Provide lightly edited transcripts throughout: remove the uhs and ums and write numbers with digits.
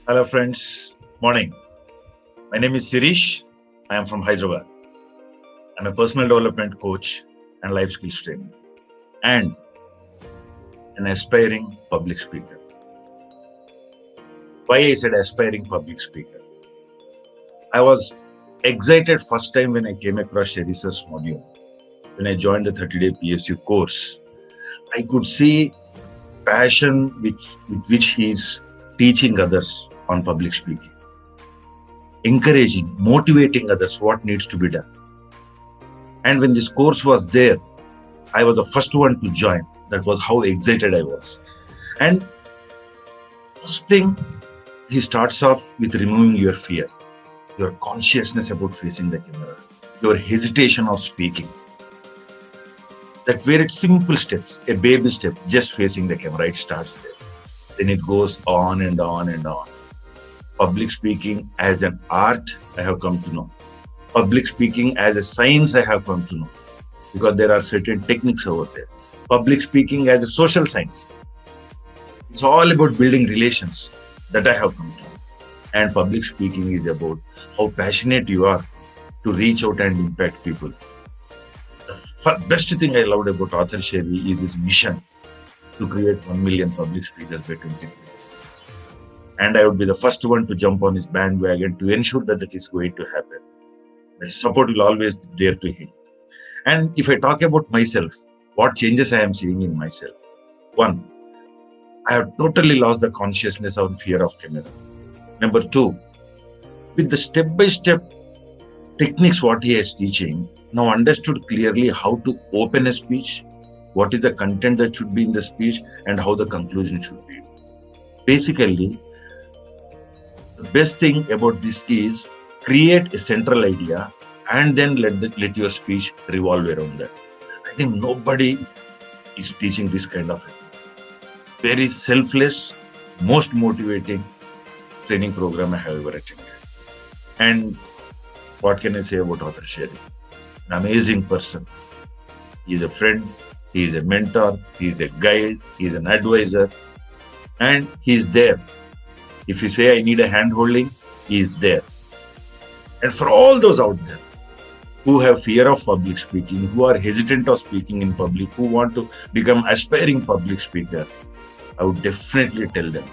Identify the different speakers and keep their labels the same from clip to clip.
Speaker 1: Hello, friends. Morning. My name is Sirish. I am from Hyderabad. I'm a personal development coach and life skills trainer, and an aspiring public speaker. Why I said aspiring public speaker? I was excited first time when I came across Sherry's module. When I joined the 30-day PSU course, I could see passion with which he is teaching others on public speaking, encouraging, motivating others what needs to be done. And when this course was there, I was the first one to join. That was how excited I was. And first thing, he starts off with removing your fear, your consciousness about facing the camera, your hesitation of speaking. That very simple steps, a baby step, just facing the camera, it starts there. Then it goes on and on and on. Public speaking as an art, I have come to know. Public speaking as a science, I have come to know. Because there are certain techniques over there. Public speaking as a social science. It's all about building relations that I have come to know. And public speaking is about how passionate you are to reach out and impact people. The best thing I loved about Author Sherry is his mission to create 1 million public speakers by 2020. And I would be the first one to jump on his bandwagon to ensure that it is going to happen. My support will always be there to him. And if I talk about myself, what changes I am seeing in myself? One, I have totally lost the consciousness of fear of camera. Number two, with the step-by-step techniques what he is teaching, now understood clearly how to open a speech, what is the content that should be in the speech, and how the conclusion should be. Basically, the best thing about this is create a central idea and then let your speech revolve around that. I think nobody is teaching this kind of very selfless, most motivating training program I have ever attended. And what can I say about Author Sherry? An amazing person. He is a friend, he is a mentor, he is a guide, he is an advisor, and he is there. If you say I need a hand holding, he is there. And for all those out there who have fear of public speaking, who are hesitant of speaking in public, who want to become aspiring public speaker, I would definitely tell them,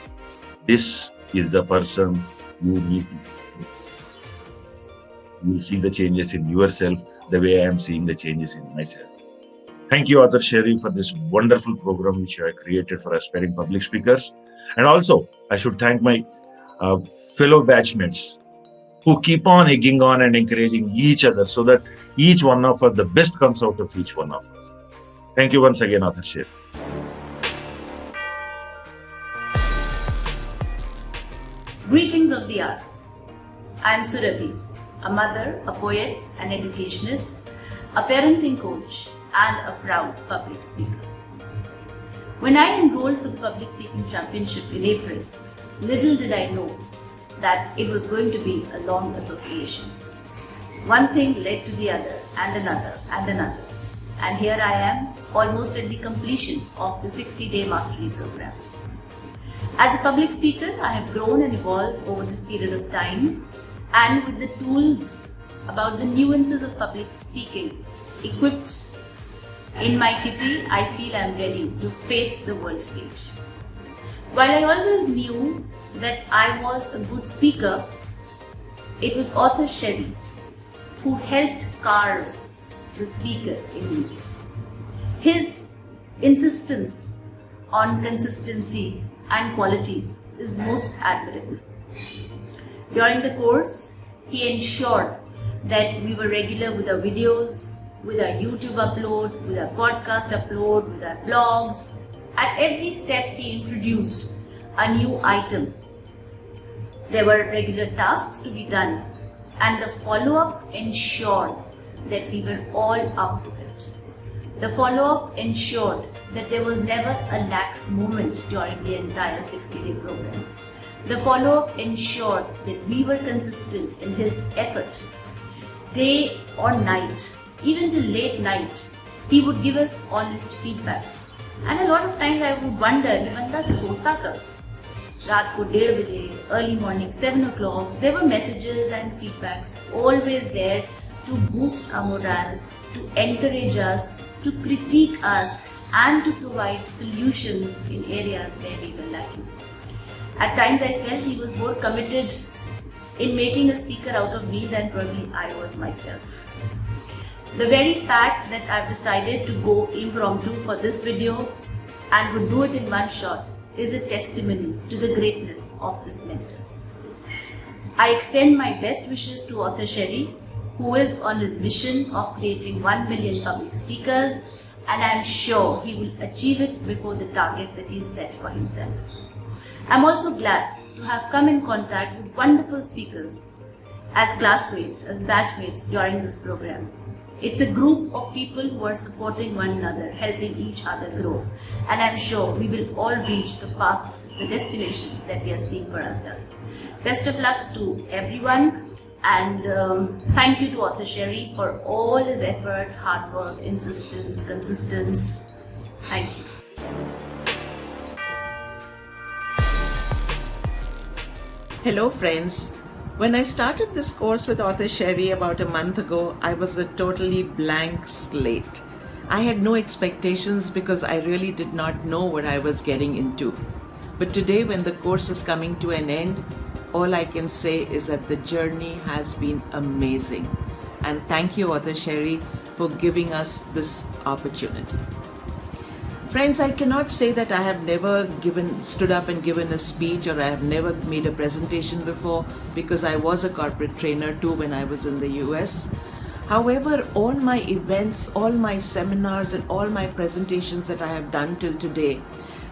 Speaker 1: this is the person you need to be. You will see the changes in yourself the way I am seeing the changes in myself. Thank you, Author Sherry, for this wonderful program which you have created for aspiring public speakers. And also, I should thank my fellow batchmates who keep on egging on and encouraging each other so that each one of us, the best comes out of each one of us. Thank you once again, Author Sherry.
Speaker 2: Greetings of the hour. I am Surabhi, a mother, a poet, an educationist, a parenting coach, and a proud public speaker. When I enrolled for the Public Speaking Championship in April, little did I know that it was going to be a long association. One thing led to the other, and another, and another. And here I am, almost at the completion of the 60-day mastery program. As a public speaker, I have grown and evolved over this period of time, and with the tools about the nuances of public speaking equipped in my kitty, I feel I am ready to face the world stage. While I always knew that I was a good speaker, it was Author Sherry who helped carve the speaker in me. His insistence on consistency and quality is most admirable. During the course, he ensured that we were regular with our videos, with our YouTube upload, with our podcast upload, with our blogs. At every step, he introduced a new item. There were regular tasks to be done, and the follow-up ensured that we were all up to it. The follow-up ensured that there was never a lax moment during the entire 60-day program. The follow-up ensured that we were consistent in his effort. Day or night, even till late night, he would give us honest feedback. And a lot of times I would wonder, "Banda sota kab?" रात को 1:30 बजे, early morning 7 o'clock, there were messages and feedbacks always there to boost our morale, to encourage us, to critique us, and to provide solutions in areas where we were lacking. At times I felt he was more committed in making a speaker out of me than probably I was myself. The very fact that I've decided to go impromptu for this video and would do it in one shot is a testimony to the greatness of this mentor. I extend my best wishes to author Sherry, who is on his mission of creating 1 million public speakers, and I am sure he will achieve it before the target that he set for himself. I'm also glad to have come in contact with wonderful speakers as classmates, as batchmates during this program. It's a group of people who are supporting one another, helping each other grow, and I'm sure we will all reach the path, the destination that we are seeing for ourselves. Best of luck to everyone, and thank you to author Sherry for all his effort, hard work, insistence, consistency. Thank you.
Speaker 3: Hello friends. When I started this course with author Sherry about a month ago, I was a totally blank slate. I had no expectations because I really did not know what I was getting into. But today, when the course is coming to an end, all I can say is that the journey has been amazing. And thank you, author Sherry, for giving us this opportunity. Friends, I cannot say that I have never stood up and given a speech, or I have never made a presentation before, because I was a corporate trainer too when I was in the US. However, all my events, all my seminars and all my presentations that I have done till today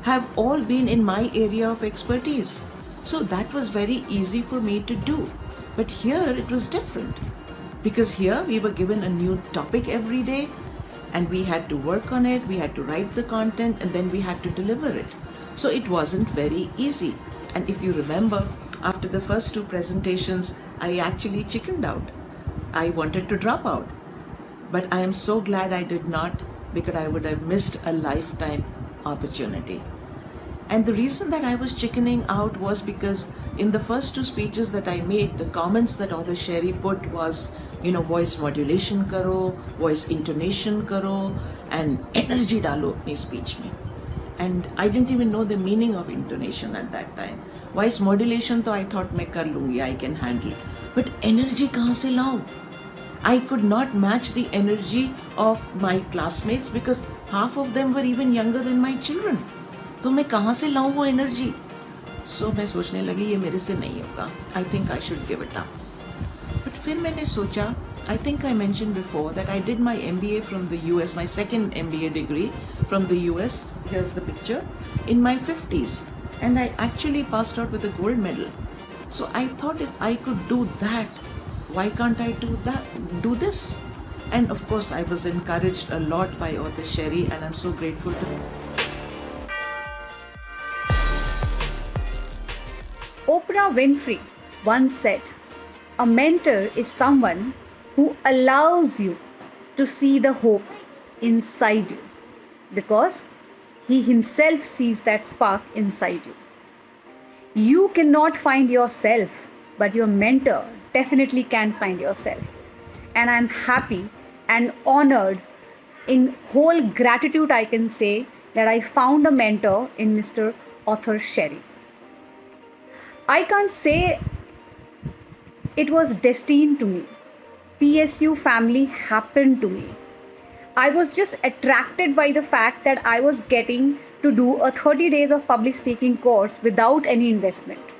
Speaker 3: have all been in my area of expertise. So that was very easy for me to do. But here it was different, because here we were given a new topic every day, and we had to work on it, we had to write the content, and then we had to deliver it. So it wasn't very easy. And if you remember, after the first 2 presentations, I actually chickened out. I wanted to drop out. But I am so glad I did not, because I would have missed a lifetime opportunity. And the reason that I was chickening out was because in the first 2 speeches that I made, the comments that author Sherry put was, voice modulation karo, voice intonation karo, and energy dalo apni speech mein. And I didn't even know the meaning of intonation at that time. Voice modulation to I thought main kar lungi, I can handle. But energy kahan se laun? I could not match the energy of my classmates because half of them were even younger than my children. तो मैं कहाँ से लाऊं वो energy? सो मैं सोचने लगी ये मेरे से नहीं होगा. I think I should give it up. But फिर मैंने सोचा, I think I mentioned before that I did my MBA from the US, my second MBA degree from the US, here's the picture, in my 50s. And I actually passed out with a gold medal. So I thought if I could do that, why can't I do this? And of course I was encouraged a lot by author Sherry, and I'm so grateful to her.
Speaker 4: Oprah Winfrey once said, "A mentor is someone who allows you to see the hope inside you because he himself sees that spark inside you." You cannot find yourself, but your mentor definitely can find yourself. And I'm happy and honored, in whole gratitude I can say, that I found a mentor in Mr. Author Sherry. I can't say it was destined to me. PSU family happened to me. I was just attracted by the fact that I was getting to do a 30 days of public speaking course without any investment.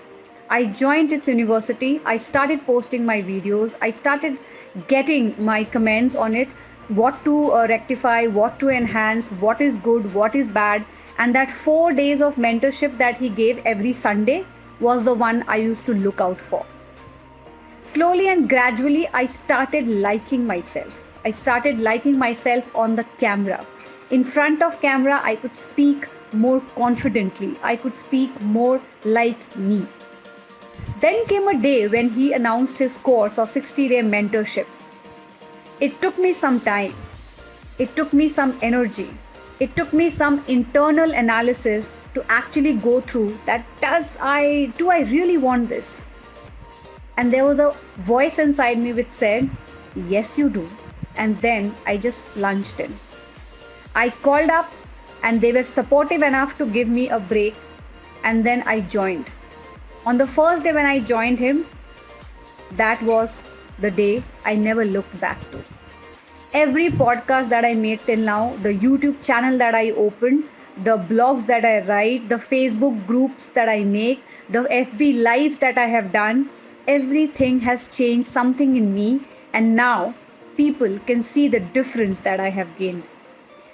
Speaker 4: I joined its university. I started posting my videos. I started getting my comments on it, what to rectify, what to enhance, what is good, what is bad. And that 4 days of mentorship that he gave every Sunday was the one I used to look out for. Slowly and gradually, I started liking myself. I started liking myself on the camera. In front of camera, I could speak more confidently. I could speak more like me. Then came a day when he announced his course of 60-day mentorship. It took me some time. It took me some energy. it took me some internal analysis to actually go through that do I really want this? And there was a voice inside me which said, yes, you do. And then I just plunged in. I called up and they were supportive enough to give me a break. And then I joined. On the first day when I joined him, that was the day I never looked back to. Every podcast that I made till now, the YouTube channel that I opened, the blogs that I write, the Facebook groups that I make, the FB lives that I have done, everything has changed something in me, and now people can see the difference that I have gained.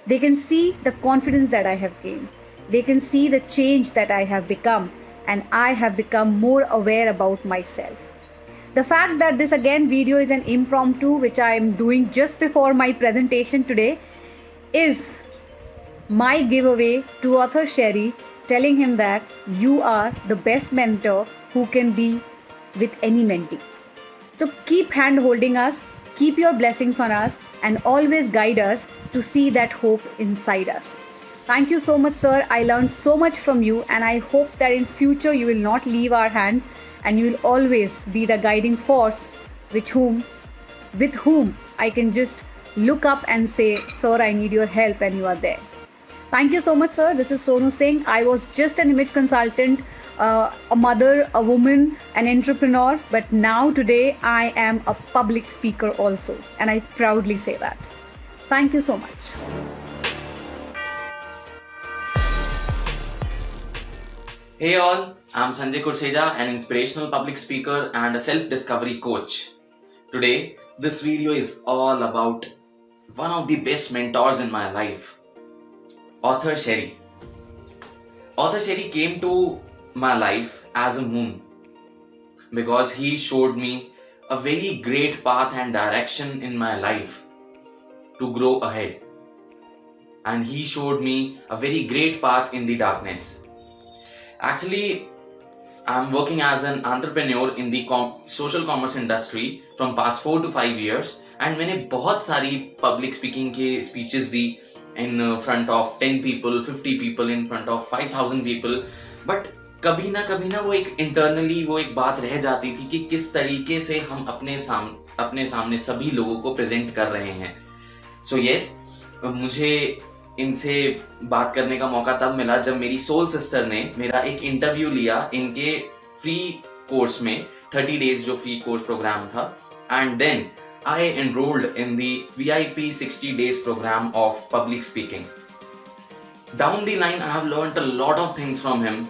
Speaker 4: They can see the confidence that I have gained. They can see the change that I have become, and I have become more aware about myself. The fact that this again video is an impromptu which I am doing just before my presentation today is my giveaway to author Sherry, telling him that you are the best mentor who can be with any mentee. So keep hand holding us, keep your blessings on us, and always guide us to see that hope inside us. Thank you so much, sir. I learned so much from you, and I hope that in future you will not leave our hands and you will always be the guiding force with whom I can just look up and say, sir, I need your help, and you are there. Thank you so much, sir. This is Sonu Singh. I was just an image consultant, a mother, a woman, an entrepreneur, but now today I am a public speaker also, and I proudly say that. Thank you so much.
Speaker 5: Hey all, I'm Sanjay Kurseja, an inspirational public speaker and a self-discovery coach. Today, this video is all about one of the best mentors in my life, author Sherry. Author Sherry came to my life as a moon because he showed me a very great path and direction in my life to grow ahead. And he showed me a very great path in the darkness. Actually, I'm working as an entrepreneur in the social commerce industry from past 4 to 5 years, and मैंने बहुत सारी public speaking के speeches the in front of 10 people, 50 people, in front of 5,000 people, but कभी ना वो एक internally वो एक बात रह जाती थी कि किस तरीके से हम अपने सामने सभी लोगों को present कर रहे हैं. So yes, मुझे इनसे बात करने का मौका तब मिला जब मेरी सोल सिस्टर ने मेरा एक इंटरव्यू लिया इनके फ्री कोर्स में, 30 डेज जो फ्री कोर्स प्रोग्राम था, and then I enrolled in the VIP 60 days program of public speaking. Down the line I have learned a lot of things from him,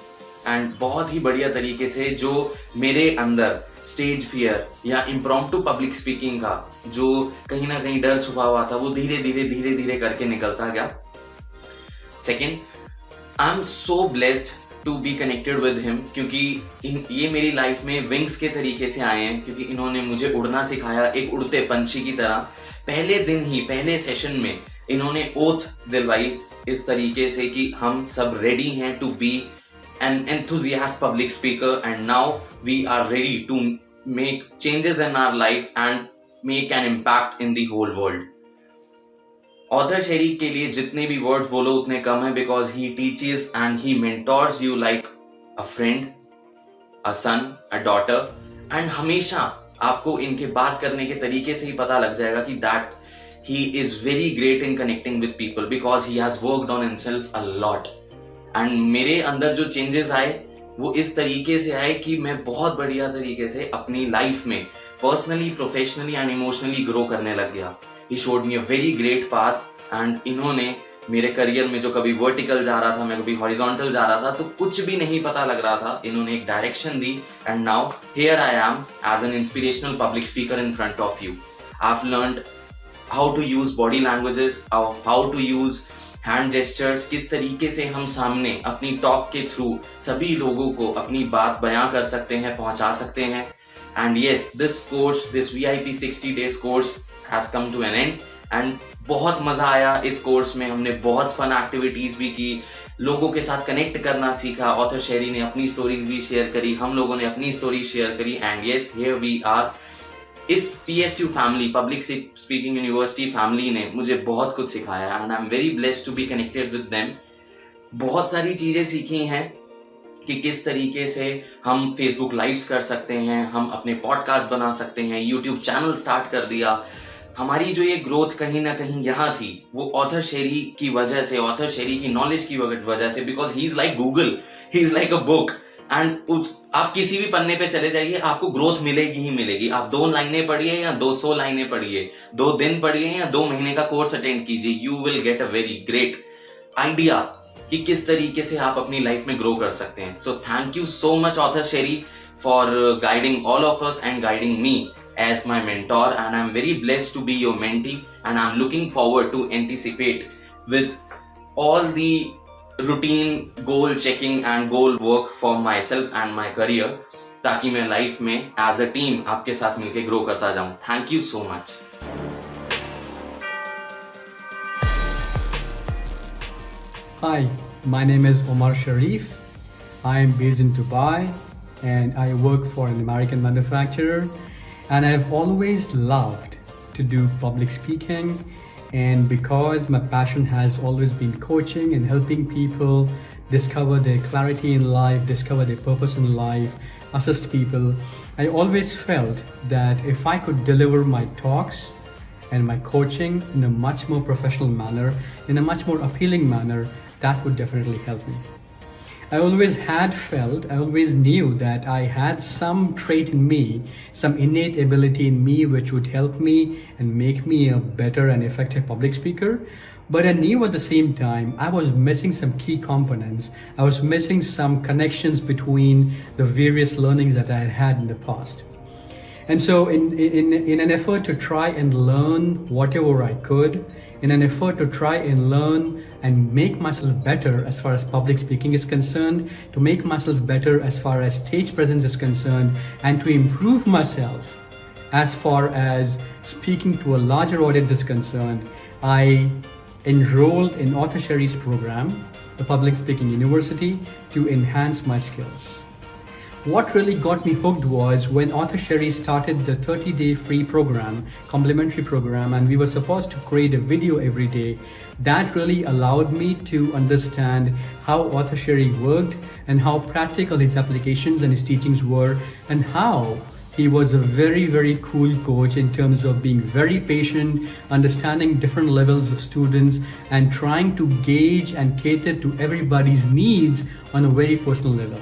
Speaker 5: and बहुत ही बढ़िया तरीके से जो मेरे अंदर स्टेज फियर या इम्प्रॉम्प्टू पब्लिक स्पीकिंग का जो कहीं ना कहीं डर छुपा हुआ था वो धीरे धीरे करके निकलता गया. Second, I'm so blessed to be connected with him क्योंकि ये मेरी लाइफ में विंग्स के तरीके से आए हैं, क्योंकि इन्होंने मुझे उड़ना सिखाया एक उड़ते पंछी की तरह. पहले दिन ही पहले सेशन में इन्होंने ओथ दिलवाई इस तरीके से कि हम सब रेडी हैं to be an enthusiast public speaker, and now we are ready to make changes in our life and make an impact in the whole world. Author Sherry के लिए जितने भी वर्ड्स बोलो उतने कम है, because he teaches and he mentors you like a friend, a son, a daughter, and हमेशा आपको इनके बात करने के तरीके से ही पता लग जाएगा कि that he is very great in connecting with people because he has worked on himself a lot. And मेरे अंदर जो चेंजेस आए वो इस तरीके से आए कि मैं बहुत बढ़िया तरीके से अपनी लाइफ में personally, professionally and emotionally grow करने लग गया. He showed me a very great path, and इन्होंने मेरे करियर में जो कभी वर्टिकल जा रहा था, मैं कभी हॉरिजॉन्टल जा रहा था, तो कुछ भी नहीं पता लग रहा था. इन्होंने एक direction the, and now here I am as an inspirational public speaker in front of you. I've learned how to use body languages, how to use hand gestures, किस तरीके से हम सामने अपनी टॉक के थ्रू सभी लोगों को अपनी बात बयां कर सकते हैं, पहुंचा सकते हैं. And yes, this course, this VIP 60 days course has come to an end, and बहुत मजा आया इस कोर्स में. हमने बहुत फन एक्टिविटीज भी की, लोगों के साथ कनेक्ट करना सीखा. ऑथर शेरी ने अपनी स्टोरीज भी शेयर करी, हम लोगों ने अपनी स्टोरी शेयर करी, and yes, here we are इस PSU family, public speaking university family ने मुझे बहुत कुछ सिखाया and I am very blessed to be connected with them. बहुत सारी चीज़ें सीखी हैं कि किस तरीके से हम फेसबुक लाइव्स कर सकते हैं, हम अपने पॉडकास्ट बना सकते हैं, यूट्यूब चैनल स्टार्ट कर दिया। हमारी जो ये ग्रोथ कहीं ना कहीं यहाँ थी वो ऑथर शेरी की वजह से, ऑथर शेरी की नॉलेज की वजह से, because he is like Google, he is like a book and आप किसी भी पन्ने पे चले जाइए, आपको ग्रोथ मिलेगी ही मिलेगी। आप 2 लाइनें पढ़िए या 200 लाइनें पढ़िए, 2 दिन पढ़िए या 2 महीने का कोर्स अटेंड कीजिए, you will get a very great idea कि किस तरीके से आप अपनी लाइफ में ग्रो कर सकते हैं। So thank you so much author Sheri for guiding all of us and guiding me as my mentor, and I'm very blessed to be your mentee, and I'm looking forward to anticipate with all the routine goal checking and goal work for myself and my career, ताकि मैं life में as a team आपके साथ मिलके grow करता जाऊं। Thank you so much.
Speaker 6: Hi, my name is Omar Sharif. I am based in Dubai and I work for an American manufacturer, and I've always loved to do public speaking, and because my passion has always been coaching and helping people discover their clarity in life, discover their purpose in life, assist people, I always felt that if I could deliver my talks and my coaching in a much more professional manner, in a much more appealing manner, that would definitely help me. I always knew that I had some trait in me, some innate ability in me which would help me and make me a better and effective public speaker. But I knew at the same time I was missing some key components. I was missing some connections between the various learnings that I had had in the past. And so in an effort to try and learn whatever I could, in an effort to try and learn and make myself better as far as public speaking is concerned, to make myself better as far as stage presence is concerned, and to improve myself as far as speaking to a larger audience is concerned, I enrolled in Author Sherry's program, the Public Speaking University, to enhance my skills. What really got me hooked was when Author Sherry started the 30-day free program, complimentary program, and we were supposed to create a video every day. That really allowed me to understand how Author Sherry worked and how practical his applications and his teachings were, and how he was a very, very cool coach in terms of being very patient, understanding different levels of students, and trying to gauge and cater to everybody's needs on a very personal level.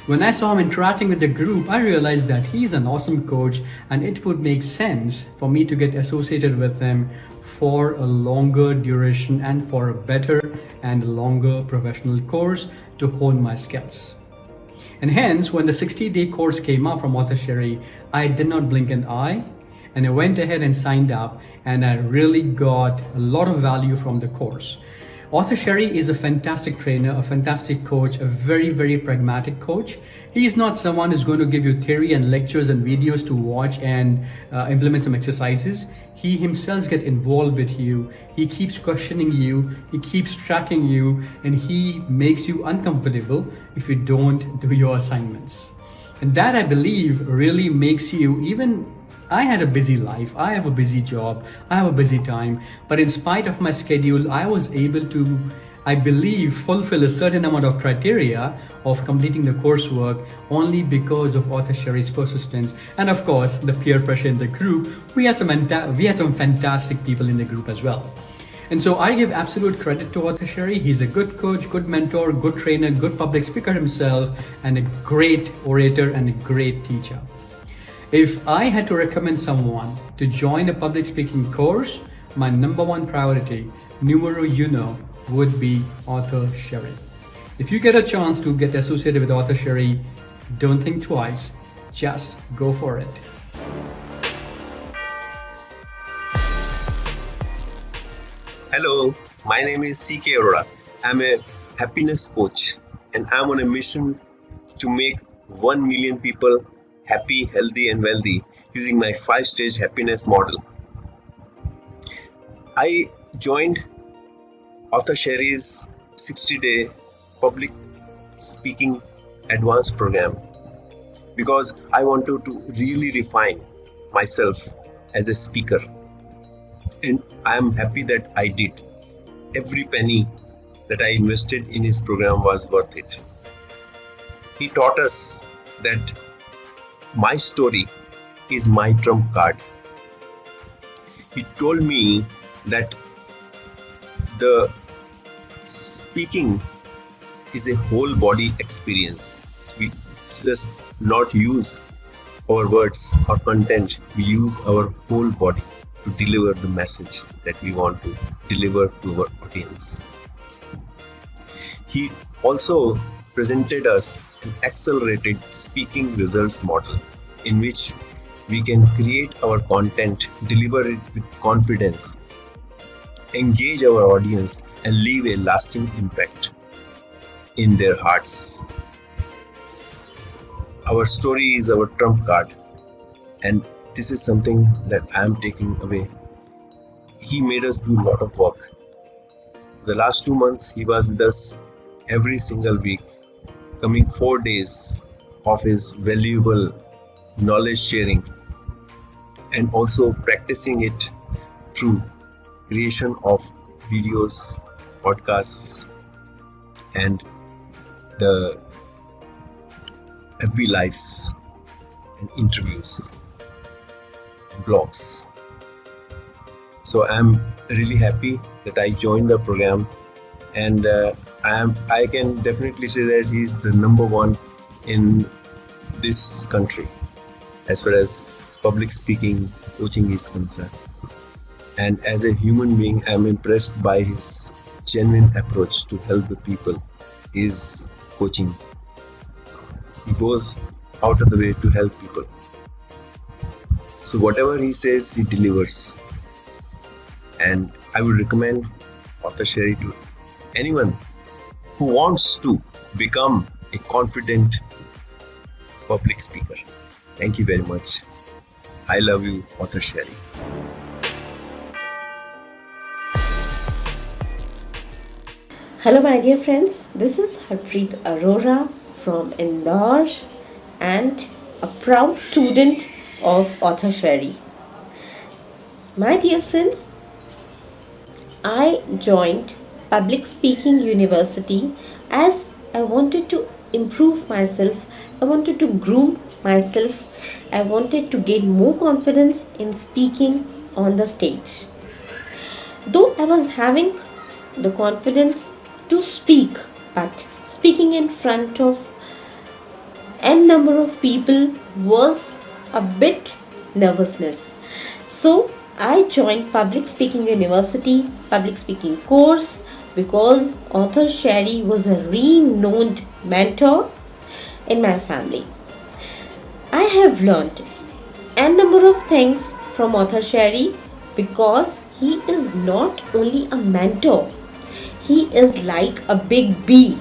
Speaker 6: When I saw him interacting with the group, I realized that he's an awesome coach, and it would make sense for me to get associated with him for a longer duration and for a better and longer professional course to hone my skills. And hence, when the 60-day course came up from Author Sherry, I did not blink an eye, and I went ahead and signed up, and I really got a lot of value from the course. Author Sherry is a fantastic trainer, a fantastic coach, a very, very pragmatic coach. He is not someone who's going to give you theory and lectures and videos to watch and implement some exercises. He himself gets involved with you. He keeps questioning you. He keeps tracking you, and he makes you uncomfortable if you don't do your assignments. And that, I believe, really makes you even. I had a busy life, I have a busy job, I have a busy time, but in spite of my schedule, I was able to, I believe, fulfill a certain amount of criteria of completing the coursework only because of Author Sherry's persistence, and of course, the peer pressure in the group. We had some fantastic people in the group as well. And so I give absolute credit to Author Sherry. He's a good coach, good mentor, good trainer, good public speaker himself, and a great orator and a great teacher. If I had to recommend someone to join a public speaking course, my number one priority, numero uno, would be Author Sherry. If you get a chance to get associated with Author Sherry, don't think twice, just go for it.
Speaker 7: Hello, my name is CK Arora. I'm a happiness coach, and I'm on a mission to make 1 million people happy, healthy, and wealthy using my 5-stage happiness model. I joined Author Sherry's 60-day public speaking advanced program because I wanted to really refine myself as a speaker, and I am happy that I did. Every penny that I invested in his program was worth it. He taught us that my story is my trump card. He told me that the speaking is a whole body experience. We just not use our words or content, we use our whole body to deliver the message that we want to deliver to our audience. He also presented us an accelerated speaking results model in which we can create our content, deliver it with confidence, engage our audience, and leave a lasting impact in their hearts. Our story is our trump card, and this is something that I am taking away. He made us do a lot of work. The last 2 months, he was with us every single week, coming 4 days of his valuable knowledge sharing and also practicing it through creation of videos, podcasts, and the FB lives and interviews, blogs. So I'm really happy that I joined the program, and I can definitely say that he's the number one in this country as far as public speaking coaching is concerned. And as a human being, I'm impressed by his genuine approach to help the people. His coaching, he goes out of the way to help people. So whatever he says, he delivers. And I would recommend Author Sherry to anyone who wants to become a confident public speaker. Thank you very much. I love you, Author Sherry.
Speaker 8: Hello my dear friends, this is Harpreet Arora from Indore and a proud student of Author Sherry. My dear friends, I joined Public Speaking University as I wanted to improve myself, I wanted to groom myself, I wanted to gain more confidence in speaking on the stage. Though I was having the confidence to speak, but speaking in front of n number of people was a bit nervousness. So I joined Public Speaking University, public speaking course, because Author Sherry was a renowned mentor in my family. I have learned n number of things from Author Sherry because he is not only a mentor, he is like a big B,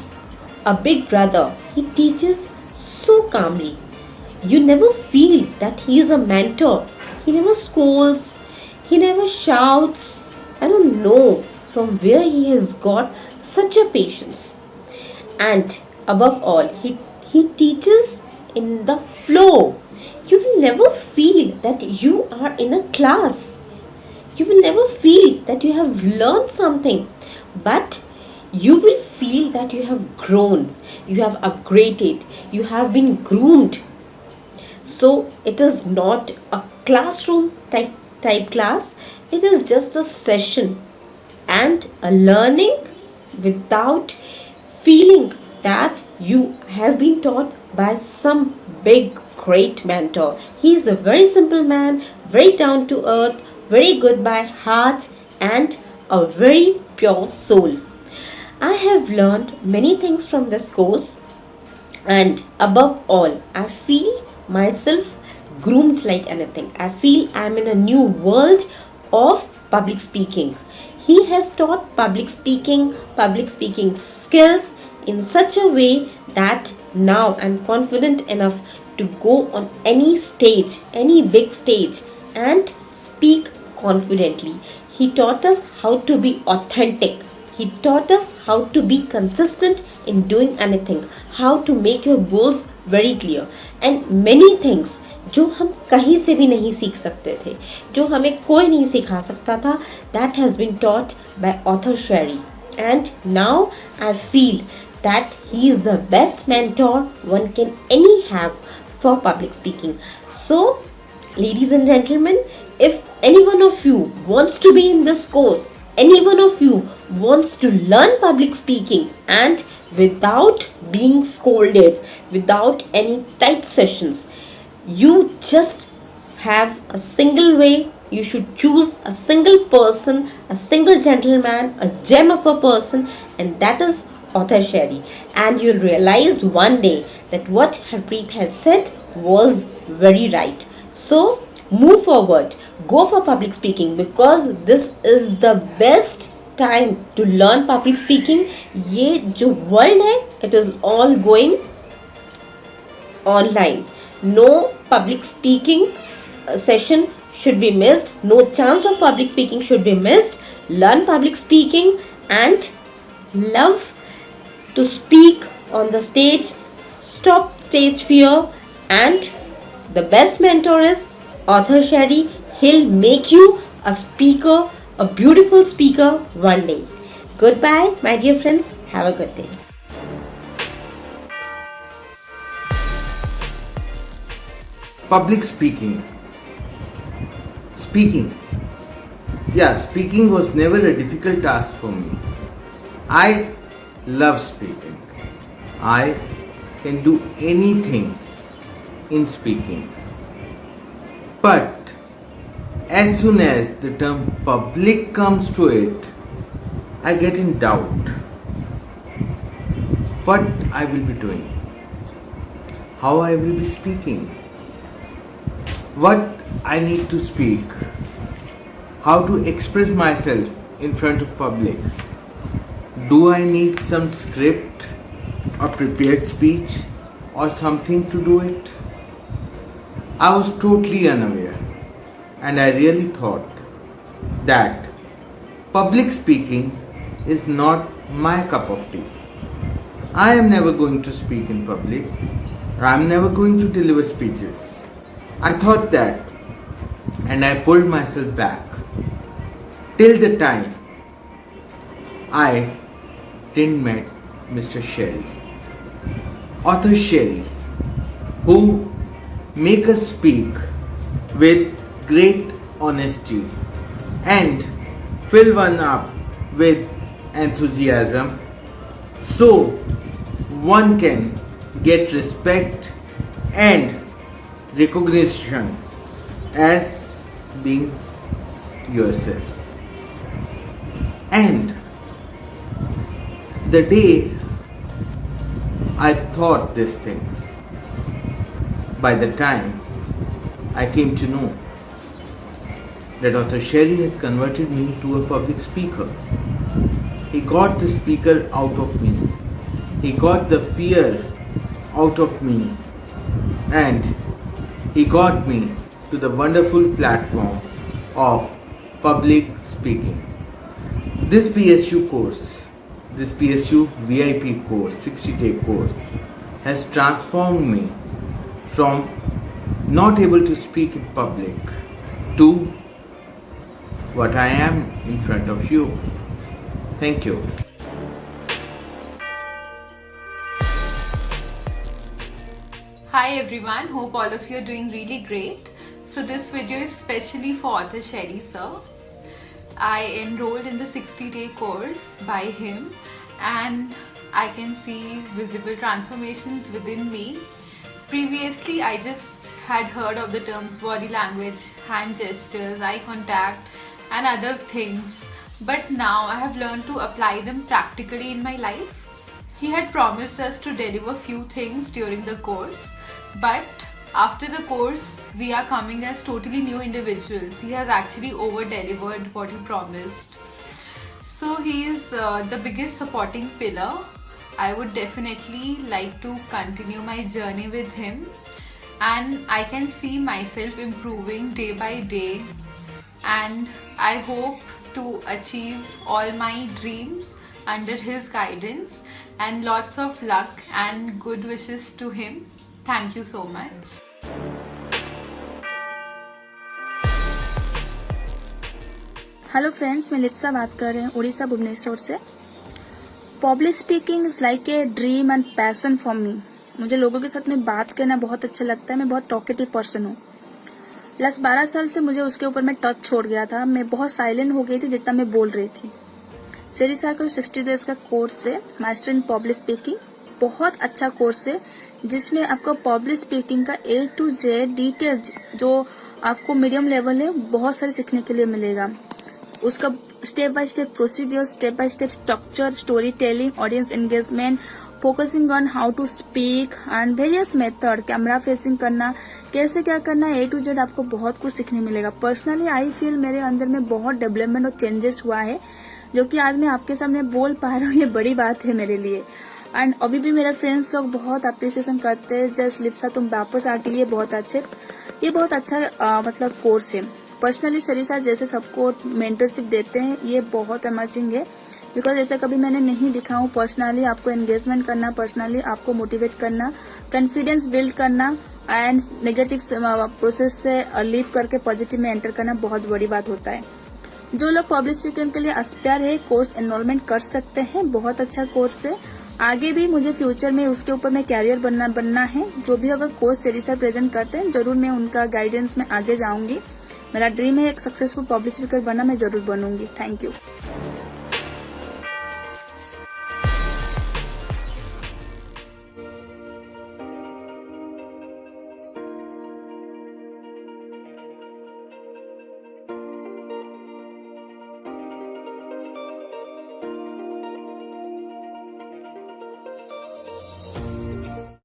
Speaker 8: a big brother. He teaches so calmly. You never feel that he is a mentor. He never scolds, he never shouts. I don't know from where he has got such a patience. And above all, he teaches in the flow. You will never feel that you are in a class. You will never feel that you have learned something. But you will feel that you have grown, you have upgraded, you have been groomed. So it is not a classroom type class, it is just a session and a learning without feeling that you have been taught by some big great mentor. He is a very simple man, very down to earth, very good by heart, and a very pure soul. I have learned many things from this course, and above all, I feel myself groomed like anything. I feel I am in a new world of public speaking. He has taught public speaking skills in such a way that now I am confident enough to go on any stage, any big stage, and speak confidently. He taught us how to be authentic. He taught us how to be consistent in doing anything, how to make your goals very clear, and many things जो हम कहीं से भी नहीं सीख सकते थे, जो हमें कोई नहीं सिखा सकता था, that has been taught by author Sherry. And now I feel that he is the best mentor one can any have for public speaking. So, ladies and gentlemen, if any one of you wants to be in this course, any one of you wants to learn public speaking and without being scolded, without any tight sessions, you just have a single way. You should choose a single person, a single gentleman, a gem of a person, and that is author Sherry. And you'll realize one day that what Harpreet has said was very right. So move forward, go for public speaking, because this is the best time to learn public speaking. ये जो world है, it is all going online. No public speaking session should be missed. No chance of public speaking should be missed. Learn public speaking and love to speak on the stage. Stop stage fear. And the best mentor is author Sherry. He'll make you a speaker, a beautiful speaker one day. Goodbye, my dear friends. Have a good day.
Speaker 9: Public speaking. Speaking was never a difficult task for me. I love speaking. I can do anything in speaking. But as soon as the term public comes to it, I get in doubt. What I will be doing? How I will be speaking? What I need to speak? How to express myself in front of public? Do I need some script or prepared speech or something to do it? I was totally unaware, and I really thought that public speaking is not my cup of tea. I am never going to speak in public, or I am never going to deliver speeches. I thought that, and I pulled myself back till the time I didn't meet Mr. Sherry, author Sherry, who make us speak with great honesty and fill one up with enthusiasm, so one can get respect and recognition as being yourself. And the day I thought this thing, by the time I came to know that author Sherry has converted me to a public speaker. He got the speaker out of me. He got the fear out of me, and he got me to the wonderful platform of public speaking. This PSU course, this PSU VIP course, 60-day course, has transformed me from not able to speak in public to what I am in front of you. Thank you.
Speaker 10: Hi everyone, hope all of you are doing really great. So this video is specially for author Sherry sir. I enrolled in the 60-day course by him, and I can see visible transformations within me. Previously, I just had heard of the terms body language, hand gestures, eye contact and other things, but now I have learned to apply them practically in my life. He had promised us to deliver few things during the course, but after the course we are coming as totally new individuals. He has actually over-delivered what he promised. So he is the biggest supporting pillar. I would definitely like to continue my journey with him, and I can see myself improving day by day, and I hope to achieve all my dreams under his guidance, and lots of luck and good wishes to him. Thank you so much.
Speaker 11: Hello friends, मैं लिप्सा बात कर रही हूँ उड़ीसा भुवनेश्वर से। Public speaking is like a dream and passion for me. मुझे लोगों के साथ में बात करना बहुत अच्छा लगता है। मैं बहुत टॉकेटिव पर्सन हूँ। प्लस 12 साल से मुझे उसके ऊपर में टच छोड़ गया था। मैं बहुत साइलेंट हो गई थी जितना मैं बोल रही थी। शेरी सर का 60 डेज का कोर्स है मास्टर इन पब्लिक स्पीकिंग, बहुत अच्छा कोर्स है जिसमें आपको पब्लिक स्पीकिंग का A to Z डिटेल जो आपको मीडियम लेवल है बहुत सारे सीखने के लिए मिलेगा। उसका step by step procedure, step by step structure, story telling, audience engagement, focusing on how to speak and various method, camera facing करना, कैसे क्या करना है, A to Z आपको बहुत कुछ सीखने मिलेगा। पर्सनली आई फील मेरे अंदर में बहुत डेवलपमेंट और चेंजेस हुआ है, जो कि आज मैं आपके सामने बोल पा रहा हूँ। ये बड़ी बात है मेरे लिए। एंड अभी भी मेरे फ्रेंड्स लोग बहुत अप्रिसिएशन करते हैं, जस्ट लिप्सा तुम वापस आ गई, ये बहुत अच्छा मतलब कोर्स है। पर्सनली शेरी सर जैसे सबको मेंटरशिप देते हैं, ये बहुत अमेजिंग है बिकॉज ऐसा कभी मैंने नहीं दिखा हूँ। पर्सनली आपको एंगेजमेंट करना, पर्सनली आपको मोटिवेट करना, कॉन्फिडेंस बिल्ड करना एंड नेगेटिव प्रोसेस से लीव करके पॉजिटिव में एंटर करना बहुत बड़ी बात होता है। जो लोग पब्लिक स्पीकिंग के लिए एस्पायर है, कोर्स एनरोलमेंट कर सकते हैं। बहुत अच्छा कोर्स है। आगे भी मुझे फ्यूचर में उसके ऊपर में कैरियर बनना है। जो भी अगर कोर्स शेरी सर प्रेजेंट करते हैं, जरूर मैं उनका गाइडेंस में आगे जाऊंगी। मेरा ड्रीम है एक सक्सेसफुल पब्लिक स्पीकर बनना, मैं जरूर बनूंगी। Thank you.